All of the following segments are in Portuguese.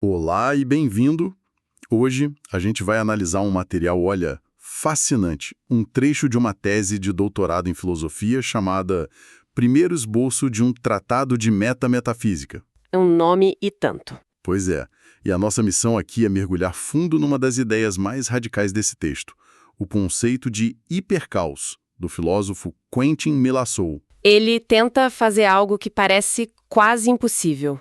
Olá e bem-vindo! Hoje a gente vai analisar um material, olha, fascinante, um trecho de uma tese de doutorado em filosofia chamada Primeiro Esboço de um Tratado de Metametafísica. É um nome e tanto. Pois é, e a nossa missão aqui é mergulhar fundo numa das ideias mais radicais desse texto, o conceito de hipercaos, do filósofo Quentin Melasson, Ele tenta fazer algo que parece quase impossível.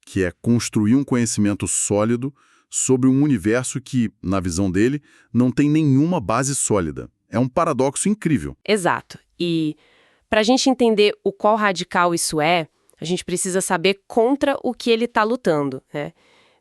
que é construir um conhecimento sólido sobre um universo que, na visão dele, não tem nenhuma base sólida. É um paradoxo incrível. Exato. E para a gente entender o quão radical isso é, a gente precisa saber contra o que ele está lutando, né?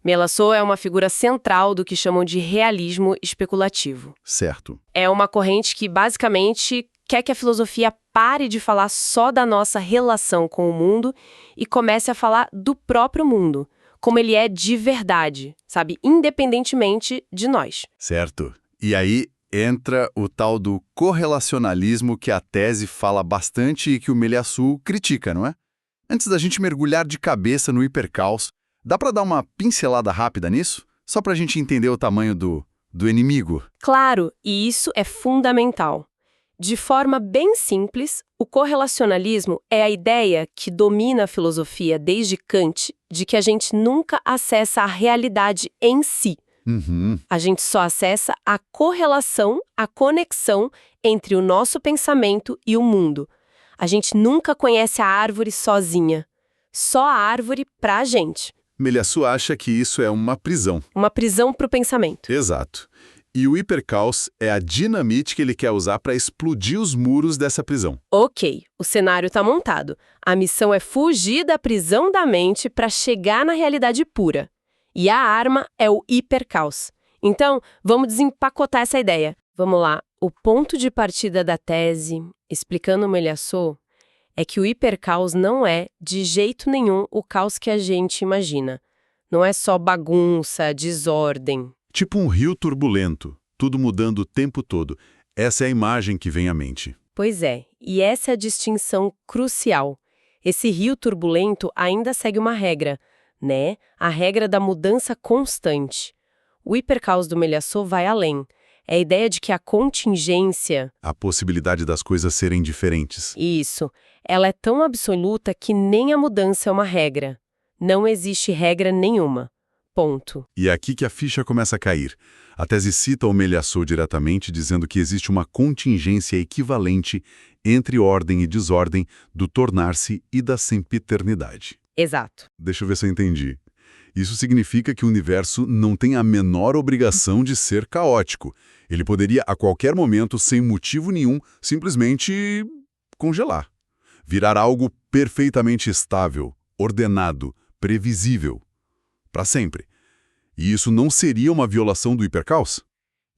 Melasson é uma figura central do que chamam de realismo especulativo. Certo. É uma corrente que, basicamente, quer que a filosofia pare de falar só da nossa relação com o mundo e comece a falar do próprio mundo, como ele é de verdade, sabe? Independentemente de nós. Certo. E aí entra o tal do correlacionalismo que a tese fala bastante e que o Melasson critica, não é? Antes da gente mergulhar de cabeça no hipercaos, dá para dar uma pincelada rápida nisso? Só para a gente entender o tamanho do inimigo. Claro, e isso é fundamental. De forma bem simples, o correlacionalismo é a ideia que domina a filosofia desde Kant de que a gente nunca acessa a realidade em si. Uhum. A gente só acessa a correlação, a conexão entre o nosso pensamento e o mundo. A gente nunca conhece a árvore sozinha. Só a árvore pra gente. Melasson acha que isso é uma prisão. Uma prisão pro pensamento. Exato. E o hipercaos é a dinamite que ele quer usar para explodir os muros dessa prisão. Ok, o cenário tá montado. A missão é fugir da prisão da mente para chegar na realidade pura. E a arma é o hipercaos. Então, vamos desempacotar essa ideia. Vamos lá. O ponto de partida da tese, explicando o Melasson, é que o hipercaos não é, de jeito nenhum, o caos que a gente imagina. Não é só bagunça, desordem. Tipo um rio turbulento, tudo mudando o tempo todo. Essa é a imagem que vem à mente. Pois é, e essa é a distinção crucial. Esse rio turbulento ainda segue uma regra, né? A regra da mudança constante. O hipercaos do Melasson vai além. É a ideia de que a contingência... A possibilidade das coisas serem diferentes. Isso. Ela é tão absoluta que nem a mudança é uma regra. Não existe regra nenhuma. Ponto. E é aqui que a ficha começa a cair. A tese cita o Melasson diretamente, dizendo que existe uma contingência equivalente entre ordem e desordem, do tornar-se e da sempiternidade. Exato. Deixa eu ver se eu entendi. Isso significa que o universo não tem a menor obrigação de ser caótico. Ele poderia, a qualquer momento, sem motivo nenhum, simplesmente congelar. Virar algo perfeitamente estável, ordenado, previsível. Para sempre. E isso não seria uma violação do hipercaos?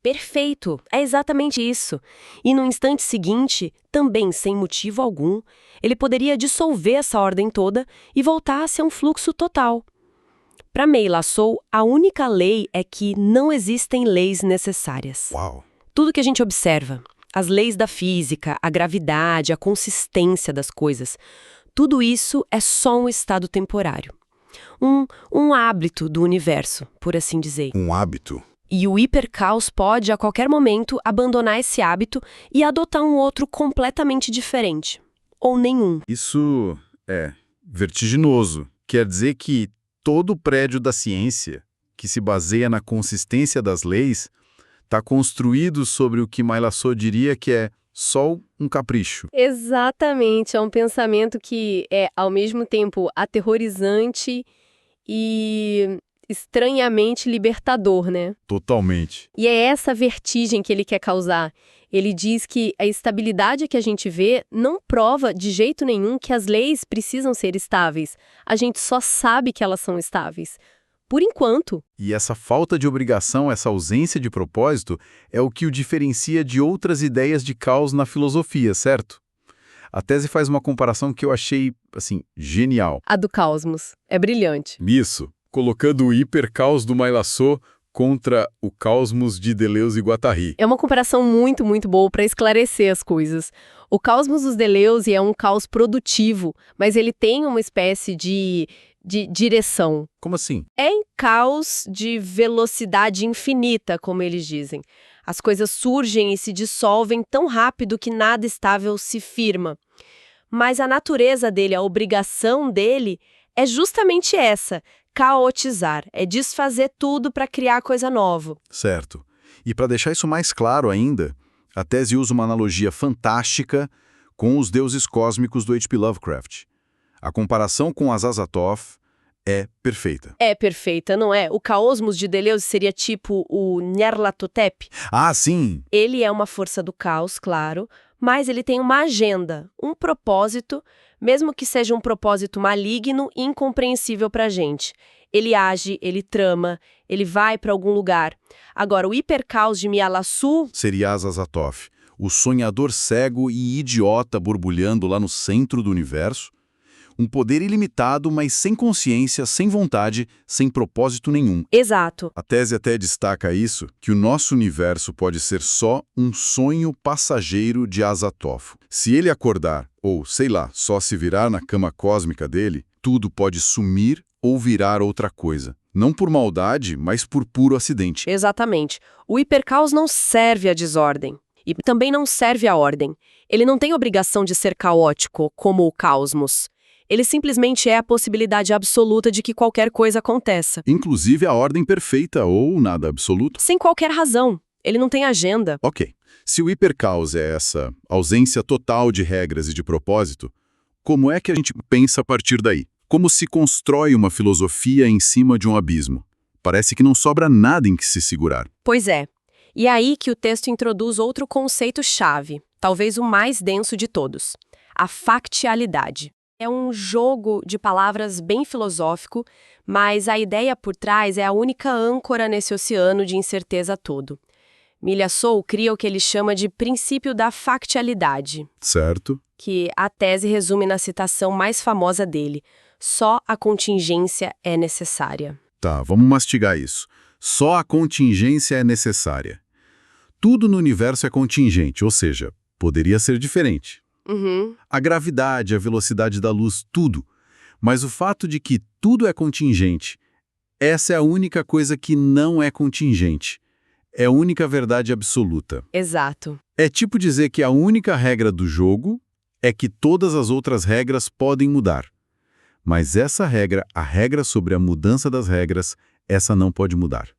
Perfeito, é exatamente isso. E no instante seguinte, também sem motivo algum, ele poderia dissolver essa ordem toda e voltar a ser um fluxo total. Para Melasson, a única lei é que não existem leis necessárias. Uau! Tudo que a gente observa, as leis da física, a gravidade, a consistência das coisas, tudo isso é só um estado temporário. Um hábito do universo, por assim dizer. Um hábito? E o hipercaos pode, a qualquer momento, abandonar esse hábito e adotar um outro completamente diferente. Ou nenhum. Isso é vertiginoso. Quer dizer que todo o prédio da ciência, que se baseia na consistência das leis, está construído sobre o que Melasson diria que é só um capricho. Exatamente, é um pensamento que é, ao mesmo tempo, aterrorizante e estranhamente libertador, né? Totalmente. E é essa vertigem que ele quer causar. Ele diz que a estabilidade que a gente vê não prova de jeito nenhum que as leis precisam ser estáveis. A gente só sabe que elas são estáveis. Por enquanto. E essa falta de obrigação, essa ausência de propósito, é o que o diferencia de outras ideias de caos na filosofia, certo? A tese faz uma comparação que eu achei, assim, genial. A do Cosmos. É brilhante. Isso, colocando o hipercaos do Melasson contra o Cosmos de Deleuze e Guattari. É uma comparação muito, muito boa para esclarecer as coisas. O Cosmos dos Deleuze é um caos produtivo, mas ele tem uma espécie de de direção. Como assim? É em caos de velocidade infinita, como eles dizem. As coisas surgem e se dissolvem tão rápido que nada estável se firma. Mas a natureza dele, a obrigação dele, é justamente essa: caotizar, é desfazer tudo para criar coisa nova. Certo. E para deixar isso mais claro ainda, a tese usa uma analogia fantástica com os deuses cósmicos do H.P. Lovecraft. A comparação com Azathoth é perfeita. É perfeita, não é? O Caosmos de Deleuze seria tipo o Nyarlathotep. Ah, sim! Ele é uma força do caos, claro, mas ele tem uma agenda, um propósito, mesmo que seja um propósito maligno e incompreensível pra gente. Ele age, ele trama, ele vai para algum lugar. Agora, o hipercaos de Mialassu Seria Azathoth, o sonhador cego e idiota borbulhando lá no centro do universo. Um poder ilimitado, mas sem consciência, sem vontade, sem propósito nenhum. Exato. A tese até destaca isso, que o nosso universo pode ser só um sonho passageiro de Azathoth. Se ele acordar, ou, sei lá, só se virar na cama cósmica dele, tudo pode sumir ou virar outra coisa. Não por maldade, mas por puro acidente. Exatamente. O hipercaos não serve à desordem. E também não serve à ordem. Ele não tem obrigação de ser caótico, como o Caosmos. Ele simplesmente é a possibilidade absoluta de que qualquer coisa aconteça. Inclusive a ordem perfeita ou nada absoluto. Sem qualquer razão. Ele não tem agenda. Ok. Se o hipercaos é essa ausência total de regras e de propósito, como é que a gente pensa a partir daí? Como se constrói uma filosofia em cima de um abismo? Parece que não sobra nada em que se segurar. Pois é. E é aí que o texto introduz outro conceito-chave, talvez o mais denso de todos: a factialidade. É um jogo de palavras bem filosófico, mas a ideia por trás é a única âncora nesse oceano de incerteza todo. Mialassu cria o que ele chama de princípio da factialidade, Certo? que a tese resume na citação mais famosa dele: só a contingência é necessária. Tá, vamos mastigar isso. Só a contingência é necessária. Tudo no universo é contingente, ou seja, poderia ser diferente. Uhum. A gravidade, a velocidade da luz, tudo. Mas o fato de que tudo é contingente, essa é a única coisa que não é contingente. É a única verdade absoluta. Exato. É tipo dizer que a única regra do jogo é que todas as outras regras podem mudar. Mas essa regra, a regra sobre a mudança das regras, essa não pode mudar.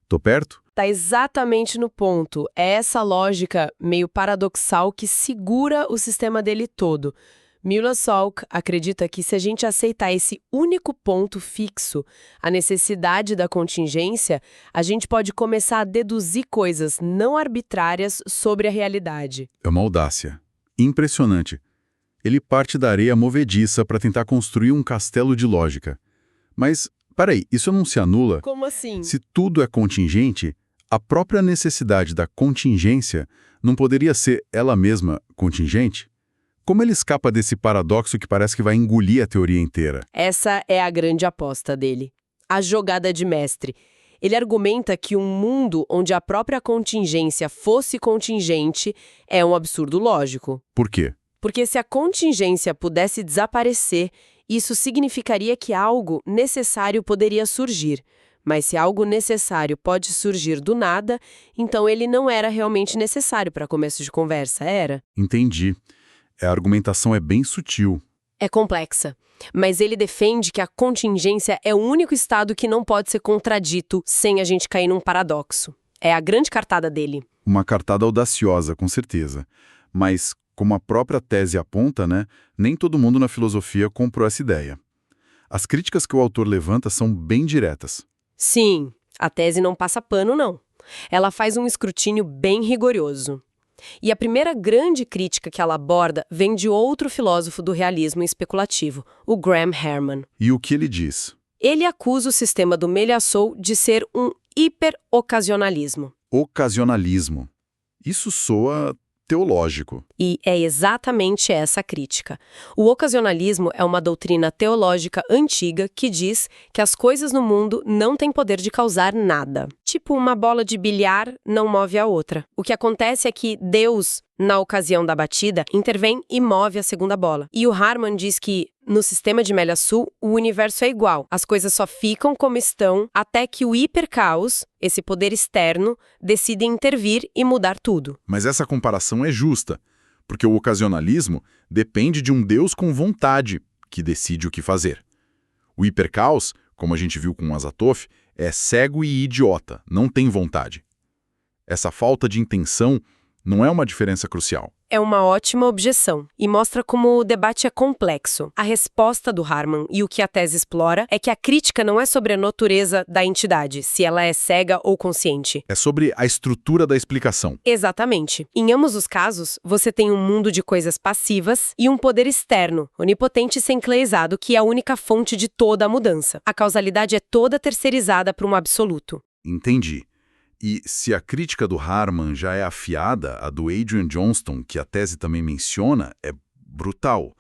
Tô perto? Tá exatamente no ponto. É essa lógica meio paradoxal que segura o sistema dele todo. Mialassu acredita que se a gente aceitar esse único ponto fixo, a necessidade da contingência, a gente pode começar a deduzir coisas não arbitrárias sobre a realidade. É uma audácia. Impressionante. Ele parte da areia movediça para tentar construir um castelo de lógica. Mas, peraí, isso não se anula? Como assim? Se tudo é contingente, a própria necessidade da contingência não poderia ser ela mesma contingente? Como ele escapa desse paradoxo que parece que vai engolir a teoria inteira? Essa é a grande aposta dele. A jogada de mestre. Ele argumenta que um mundo onde a própria contingência fosse contingente é um absurdo lógico. Por quê? Porque se a contingência pudesse desaparecer, isso significaria que algo necessário poderia surgir. Mas se algo necessário pode surgir do nada, então ele não era realmente necessário para começo de conversa, era? Entendi. A argumentação é bem sutil. É complexa. Mas ele defende que a contingência é o único estado que não pode ser contradito sem a gente cair num paradoxo. É a grande cartada dele. Uma cartada audaciosa, com certeza. Mas, como a própria tese aponta, né, nem todo mundo na filosofia comprou essa ideia. As críticas que o autor levanta são bem diretas. Sim, a tese não passa pano, não. Ela faz um escrutínio bem rigoroso. E a primeira grande crítica que ela aborda vem de outro filósofo do realismo especulativo, o Graham Herman. E o que ele diz? Ele acusa o sistema do Mialassu de ser um hiper-ocasionalismo. Ocasionalismo. Isso soa teológico. E é exatamente essa a crítica. O ocasionalismo é uma doutrina teológica antiga que diz que as coisas no mundo não têm poder de causar nada. Tipo uma bola de bilhar não move a outra. O que acontece é que Deus, na ocasião da batida, intervém e move a segunda bola. E o Harman diz que, No sistema de Malha-Sul, o universo é igual. As coisas só ficam como estão até que o hipercaos, esse poder externo, decide intervir e mudar tudo. Mas essa comparação é justa, porque o ocasionalismo depende de um Deus com vontade, que decide o que fazer. O hipercaos, como a gente viu com Azathoth, é cego e idiota, não tem vontade. Essa falta de intenção não é uma diferença crucial. É uma ótima objeção e mostra como o debate é complexo. A resposta do Harman e o que a tese explora é que a crítica não é sobre a natureza da entidade, se ela é cega ou consciente. É sobre a estrutura da explicação. Exatamente. Em ambos os casos, você tem um mundo de coisas passivas e um poder externo, onipotente e sencleizado, que é a única fonte de toda a mudança. A causalidade é toda terceirizada para um absoluto. Entendi. E se a crítica do Harman já é afiada, a do Adrian Johnston, que a tese também menciona, é brutal.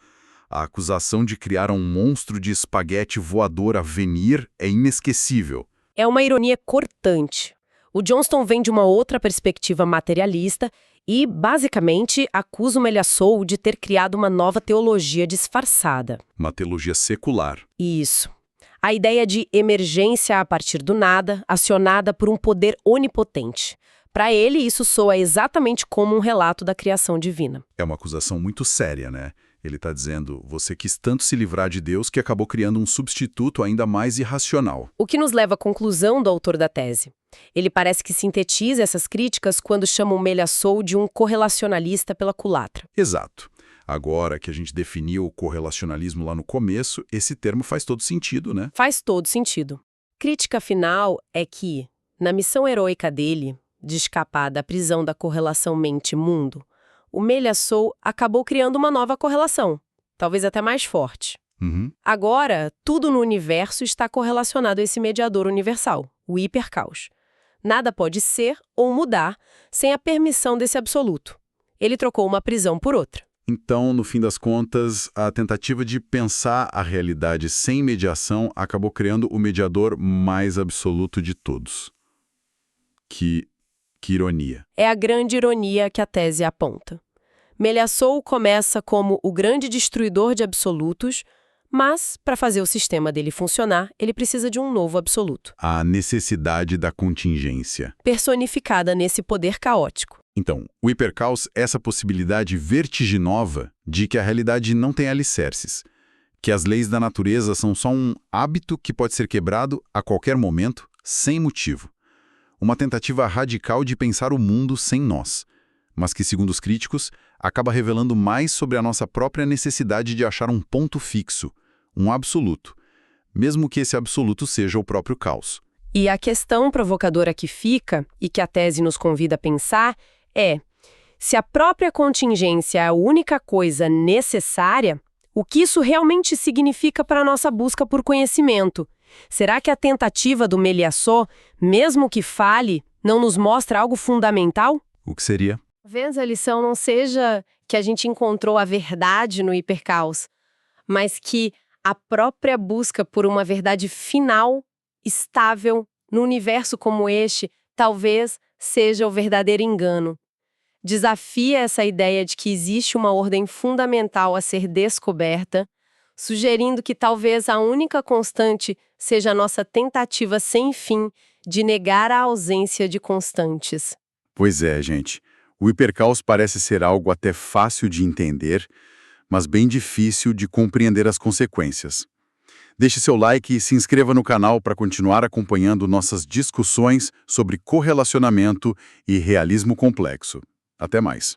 A acusação de criar um monstro de espaguete voador a venir é inesquecível. É uma ironia cortante. O Johnston vem de uma outra perspectiva materialista e, basicamente, acusa o Malha-Sul de ter criado uma nova teologia disfarçada. Uma teologia secular. Isso. A ideia de emergência a partir do nada, acionada por um poder onipotente. Para ele, isso soa exatamente como um relato da criação divina. É uma acusação muito séria, né? Ele está dizendo, você quis tanto se livrar de Deus que acabou criando um substituto ainda mais irracional. O que nos leva à conclusão do autor da tese. Ele parece que sintetiza essas críticas quando chama o Malha-Sul de um correlacionalista pela culatra. Exato. Agora que a gente definiu o correlacionalismo lá no começo, esse termo faz todo sentido, né? Faz todo sentido. Crítica final é que, na missão heróica dele, de escapar da prisão da correlação mente-mundo, o Malha-Sul acabou criando uma nova correlação, talvez até mais forte. Agora, tudo no universo está correlacionado a esse mediador universal, o hipercaos. Nada pode ser ou mudar sem a permissão desse absoluto. Ele trocou uma prisão por outra. Então, no fim das contas, a tentativa de pensar a realidade sem mediação acabou criando o mediador mais absoluto de todos. Que ironia. É a grande ironia que a tese aponta. Malha-Sul começa como o grande destruidor de absolutos, mas, para fazer o sistema dele funcionar, ele precisa de um novo absoluto. A necessidade da contingência. Personificada nesse poder caótico. Então, o hipercaos é essa possibilidade vertiginova de que a realidade não tem alicerces, que as leis da natureza são só um hábito que pode ser quebrado a qualquer momento, sem motivo. Uma tentativa radical de pensar o mundo sem nós, mas que, segundo os críticos, acaba revelando mais sobre a nossa própria necessidade de achar um ponto fixo, um absoluto, mesmo que esse absoluto seja o próprio caos. E a questão provocadora que fica, e que a tese nos convida a pensar, é, se a própria contingência é a única coisa necessária, o que isso realmente significa para a nossa busca por conhecimento? Será que a tentativa do Malha-Sul, mesmo que falhe, não nos mostra algo fundamental? O que seria? Talvez a lição não seja que a gente encontrou a verdade no hipercaos, mas que a própria busca por uma verdade final, estável, no universo como este, talvez seja o verdadeiro engano. Desafia essa ideia de que existe uma ordem fundamental a ser descoberta, sugerindo que talvez a única constante seja a nossa tentativa sem fim de negar a ausência de constantes. Pois é, gente. O hipercaos parece ser algo até fácil de entender, mas bem difícil de compreender as consequências. Deixe seu like e se inscreva no canal para continuar acompanhando nossas discussões sobre correlacionamento e realismo complexo. Até mais.